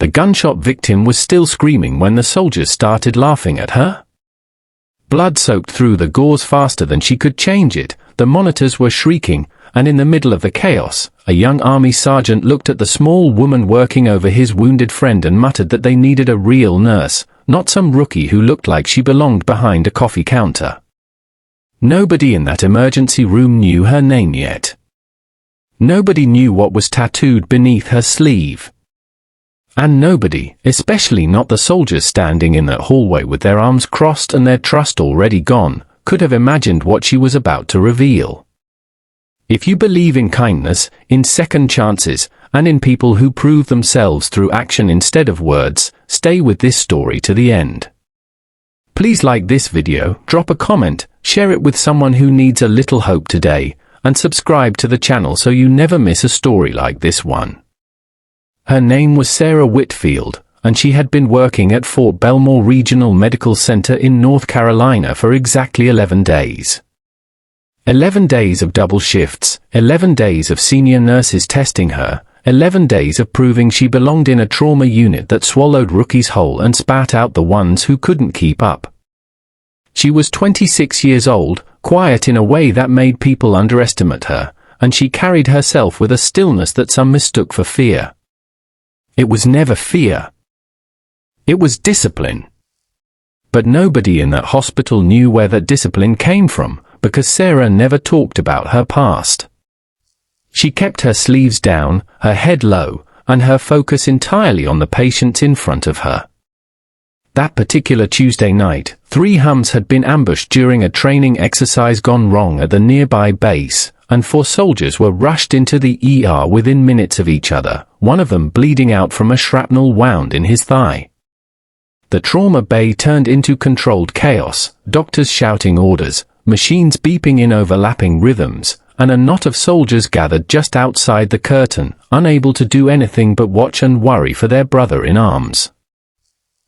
The gunshot victim was still screaming when the soldiers started laughing at her. Blood soaked through the gauze faster than she could change it, the monitors were shrieking, and in the middle of the chaos, a young army sergeant looked at the small woman working over his wounded friend and muttered that they needed a real nurse, not some rookie who looked like she belonged behind a coffee counter. Nobody in that emergency room knew her name yet. Nobody knew what was tattooed beneath her sleeve. And nobody, especially not the soldiers standing in that hallway with their arms crossed and their trust already gone, could have imagined what she was about to reveal. If you believe in kindness, in second chances, and in people who prove themselves through action instead of words, stay with this story to the end. Please like this video, drop a comment, share it with someone who needs a little hope today, and subscribe to the channel so you never miss a story like this one. Her name was Sarah Whitfield, and she had been working at Fort Belmore Regional Medical Center in North Carolina for exactly 11 days. 11 days of double shifts, 11 days of senior nurses testing her, 11 days of proving she belonged in a trauma unit that swallowed rookies whole and spat out the ones who couldn't keep up. She was 26 years old, quiet in a way that made people underestimate her, and she carried herself with a stillness that some mistook for fear. It was never fear. It was discipline. But nobody in that hospital knew where that discipline came from, because Sarah never talked about her past. She kept her sleeves down, her head low, and her focus entirely on the patients in front of her. That particular Tuesday night, 3 Hums had been ambushed during a training exercise gone wrong at the nearby base, and 4 soldiers were rushed into the ER within minutes of each other, one of them bleeding out from a shrapnel wound in his thigh. The trauma bay turned into controlled chaos, doctors shouting orders, machines beeping in overlapping rhythms, and a knot of soldiers gathered just outside the curtain, unable to do anything but watch and worry for their brother in arms.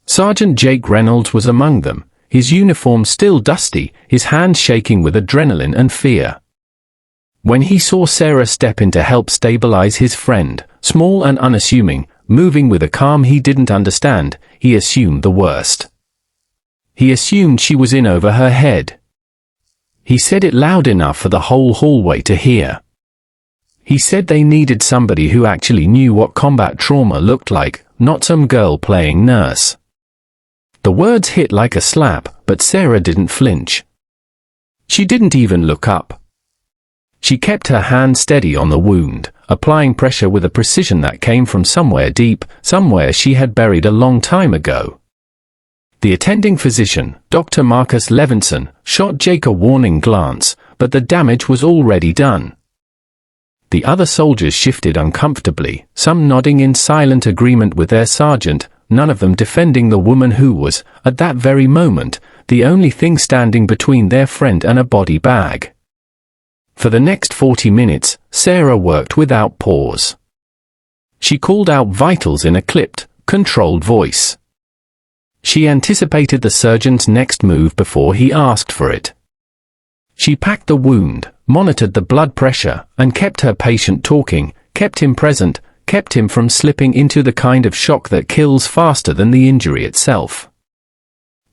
Sergeant Jake Reynolds was among them, his uniform still dusty, his hands shaking with adrenaline and fear. When he saw Sarah step in to help stabilize his friend, small and unassuming, moving with a calm he didn't understand, he assumed the worst. He assumed she was in over her head. He said it loud enough for the whole hallway to hear. He said they needed somebody who actually knew what combat trauma looked like, not some girl playing nurse. The words hit like a slap, but Sarah didn't flinch. She didn't even look up. She kept her hand steady on the wound, applying pressure with a precision that came from somewhere deep, somewhere she had buried a long time ago. The attending physician, Dr. Marcus Levinson, shot Jake a warning glance, but the damage was already done. The other soldiers shifted uncomfortably, some nodding in silent agreement with their sergeant, none of them defending the woman who was, at that very moment, the only thing standing between their friend and a body bag. For the next 40 minutes, Sarah worked without pause. She called out vitals in a clipped, controlled voice. She anticipated the surgeon's next move before he asked for it. She packed the wound, monitored the blood pressure, and kept her patient talking, kept him present, kept him from slipping into the kind of shock that kills faster than the injury itself.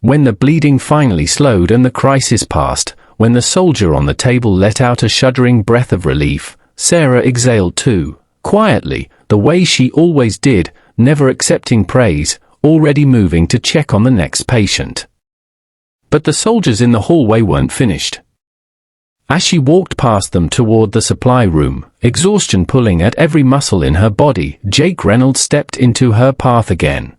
When the bleeding finally slowed and the crisis passed, when the soldier on the table let out a shuddering breath of relief, Sarah exhaled too, quietly, the way she always did, never accepting praise, already moving to check on the next patient. But the soldiers in the hallway weren't finished. As she walked past them toward the supply room, exhaustion pulling at every muscle in her body, Jake Reynolds stepped into her path again.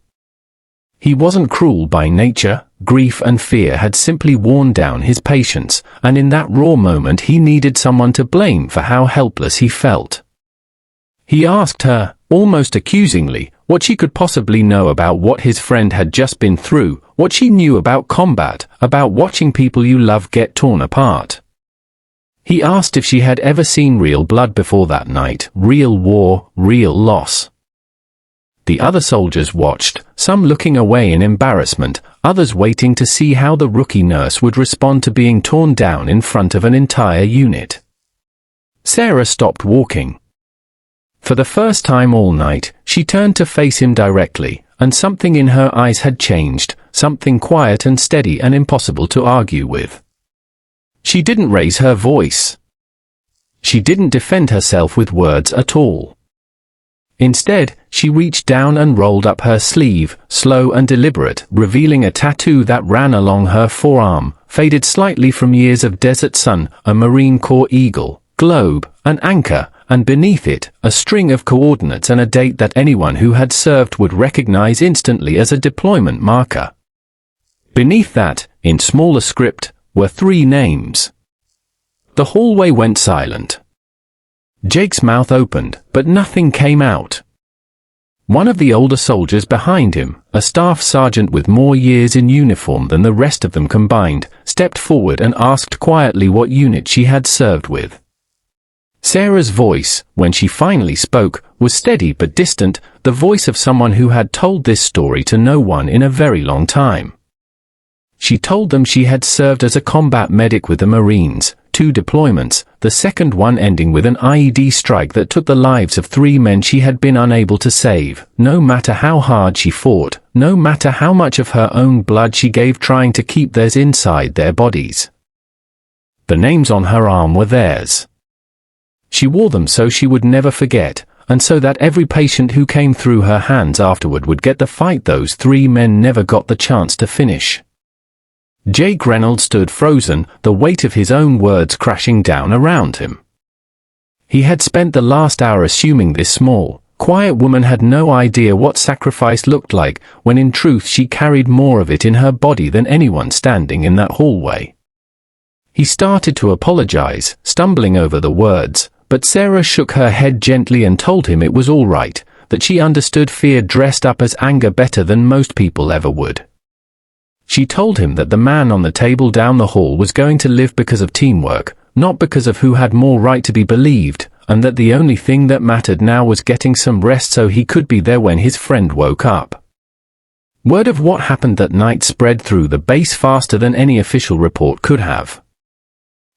He wasn't cruel by nature, grief and fear had simply worn down his patience, and in that raw moment he needed someone to blame for how helpless he felt. He asked her, almost accusingly, what she could possibly know about what his friend had just been through, what she knew about combat, about watching people you love get torn apart. He asked if she had ever seen real blood before that night, real war, real loss. The other soldiers watched, some looking away in embarrassment, others waiting to see how the rookie nurse would respond to being torn down in front of an entire unit. Sarah stopped walking. For the first time all night, she turned to face him directly, and something in her eyes had changed, something quiet and steady and impossible to argue with. She didn't raise her voice. She didn't defend herself with words at all. Instead, she reached down and rolled up her sleeve, slow and deliberate, revealing a tattoo that ran along her forearm, faded slightly from years of desert sun, a Marine Corps eagle, globe, an anchor, and beneath it, a string of coordinates and a date that anyone who had served would recognize instantly as a deployment marker. Beneath that, in smaller script, were 3 names. The hallway went silent. Jake's mouth opened, but nothing came out. One of the older soldiers behind him, a staff sergeant with more years in uniform than the rest of them combined, stepped forward and asked quietly what unit she had served with. Sarah's voice, when she finally spoke, was steady but distant, the voice of someone who had told this story to no one in a very long time. She told them she had served as a combat medic with the Marines, 2 deployments, the second one ending with an IED strike that took the lives of 3 men she had been unable to save, no matter how hard she fought, no matter how much of her own blood she gave trying to keep theirs inside their bodies. The names on her arm were theirs. She wore them so she would never forget, and so that every patient who came through her hands afterward would get the fight those 3 men never got the chance to finish. Jake Reynolds stood frozen, the weight of his own words crashing down around him. He had spent the last hour assuming this small, quiet woman had no idea what sacrifice looked like, when in truth she carried more of it in her body than anyone standing in that hallway. He started to apologize, stumbling over the words, but Sarah shook her head gently and told him it was all right, that she understood fear dressed up as anger better than most people ever would. She told him that the man on the table down the hall was going to live because of teamwork, not because of who had more right to be believed, and that the only thing that mattered now was getting some rest so he could be there when his friend woke up. Word of what happened that night spread through the base faster than any official report could have.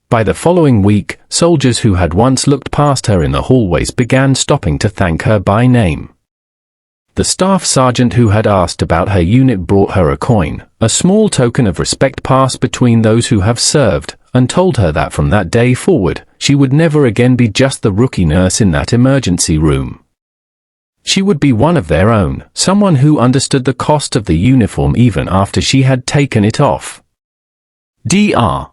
By the following week, soldiers who had once looked past her in the hallways began stopping to thank her by name. The staff sergeant who had asked about her unit brought her a coin, a small token of respect passed between those who have served, and told her that from that day forward, she would never again be just the rookie nurse in that emergency room. She would be one of their own, someone who understood the cost of the uniform even after she had taken it off. Dr.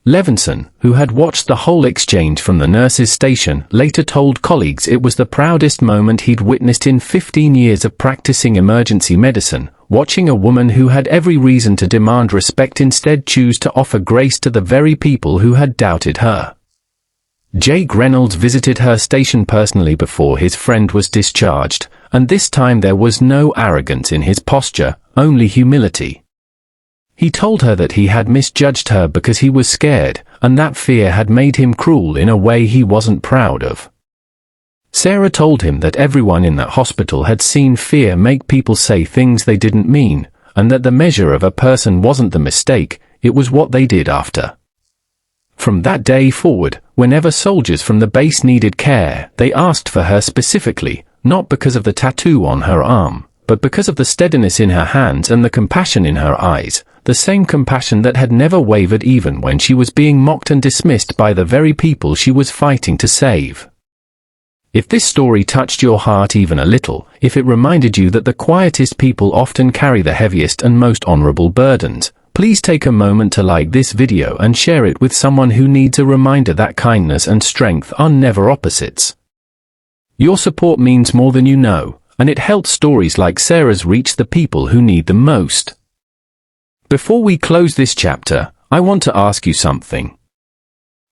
Levinson, who had watched the whole exchange from the nurse's station, later told colleagues it was the proudest moment he'd witnessed in 15 years of practicing emergency medicine, watching a woman who had every reason to demand respect instead choose to offer grace to the very people who had doubted her. Jake Reynolds visited her station personally before his friend was discharged, and this time there was no arrogance in his posture, only humility. He told her that he had misjudged her because he was scared, and that fear had made him cruel in a way he wasn't proud of. Sarah told him that everyone in that hospital had seen fear make people say things they didn't mean, and that the measure of a person wasn't the mistake, it was what they did after. From that day forward, whenever soldiers from the base needed care, they asked for her specifically, not because of the tattoo on her arm, but because of the steadiness in her hands and the compassion in her eyes, the same compassion that had never wavered even when she was being mocked and dismissed by the very people she was fighting to save. If this story touched your heart even a little, if it reminded you that the quietest people often carry the heaviest and most honorable burdens, please take a moment to like this video and share it with someone who needs a reminder that kindness and strength are never opposites. Your support means more than you know, and it helps stories like Sarah's reach the people who need them most. Before we close this chapter, I want to ask you something.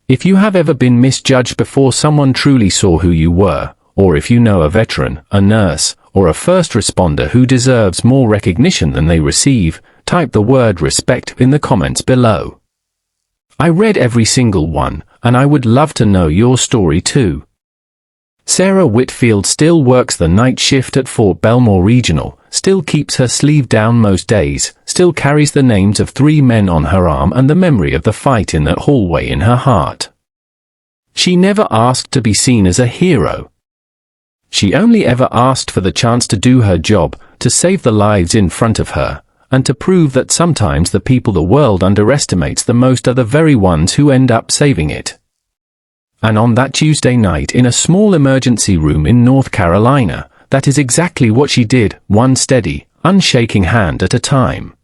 If you have ever been misjudged before someone truly saw who you were, or if you know a veteran, a nurse, or a first responder who deserves more recognition than they receive, type the word respect in the comments below. I read every single one, and I would love to know your story too. Sarah Whitfield still works the night shift at Fort Belmore Regional, still keeps her sleeve down most days, still carries the names of 3 men on her arm and the memory of the fight in that hallway in her heart. She never asked to be seen as a hero. She only ever asked for the chance to do her job, to save the lives in front of her, and to prove that sometimes the people the world underestimates the most are the very ones who end up saving it. And on that Tuesday night in a small emergency room in North Carolina, that is exactly what she did, one steady, unshaking hand at a time.